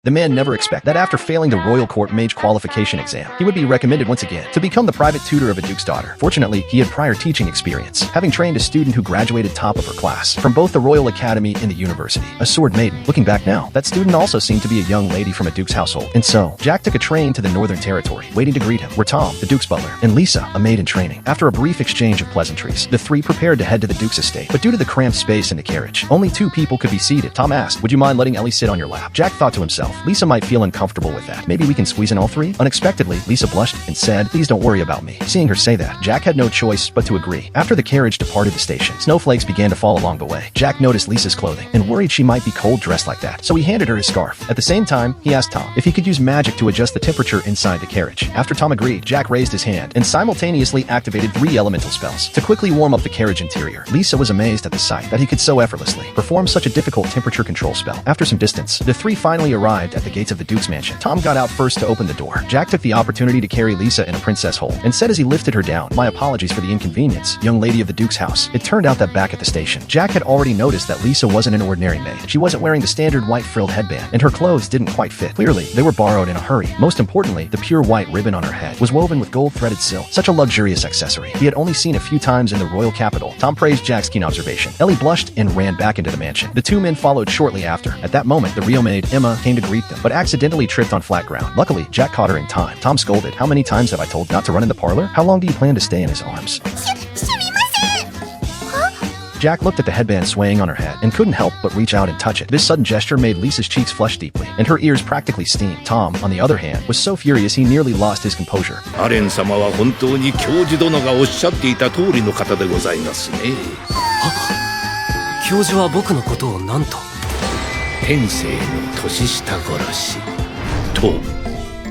The man never expected that after failing the Royal Court Mage qualification exam, he would be recommended once again to become the private tutor of a duke's daughter. Fortunately, he had prior teaching experience, having trained a student who graduated top of her class from both the Royal Academy and the university, a sword maiden. Looking back now, that student also seemed to be a young lady from a duke's household. And so, Jack took a train to the Northern Territory. Waiting to greet him were Tom, the duke's butler, and Lisa, a maid in training. After a brief exchange of pleasantries, the three prepared to head to the duke's estate. But due to the cramped space in the carriage, only 2 people could be seated. Tom asked, "Would you mind letting Ellie sit on your lap?" Jack thought to himself, Lisa might feel uncomfortable with that. Maybe we can squeeze in all 3? Unexpectedly, Lisa blushed and said, "Please don't worry about me." Seeing her say that, Jack had no choice but to agree. After the carriage departed the station, snowflakes began to fall along the way. Jack noticed Lisa's clothing and worried she might be cold dressed like that, so he handed her his scarf. At the same time, he asked Tom if he could use magic to adjust the temperature inside the carriage. After Tom agreed, Jack raised his hand and simultaneously activated 3 elemental spells to quickly warm up the carriage interior. Lisa was amazed at the sight that he could so effortlessly perform such a difficult temperature control spell. After some distance, the 3 finally arrived at the gates of the Duke's mansion. Tom got out first to open the door. Jack took the opportunity to carry Lisa in a princess hole and said as he lifted her down, "My apologies for the inconvenience, young lady of the Duke's house." It turned out that back at the station, Jack had already noticed that Lisa wasn't an ordinary maid. She wasn't wearing the standard white frilled headband, and her clothes didn't quite fit. Clearly, they were borrowed in a hurry. Most importantly, the pure white ribbon on her head was woven with gold-threaded silk, such a luxurious accessory he had only seen a few times in the royal capital. Tom praised Jack's keen observation. Ellie blushed and ran back into the mansion. The 2 men followed shortly after. At that moment, the real maid, Emma, came to greet them, but accidentally tripped on flat ground. Luckily, Jack caught her in time. Tom scolded, "How many times have I told not to run in the parlor? How long do you plan to stay in his arms?" Jack looked at the headband swaying on her head and couldn't help but reach out and touch it. This sudden gesture made Lisa's cheeks flush deeply, and her ears practically steamed. Tom, on the other hand, was so furious he nearly lost his composure. アレン様は本当に教授殿がおっしゃっていた通りの方でございますね。教授は僕のことを何と？天性の年下殺しと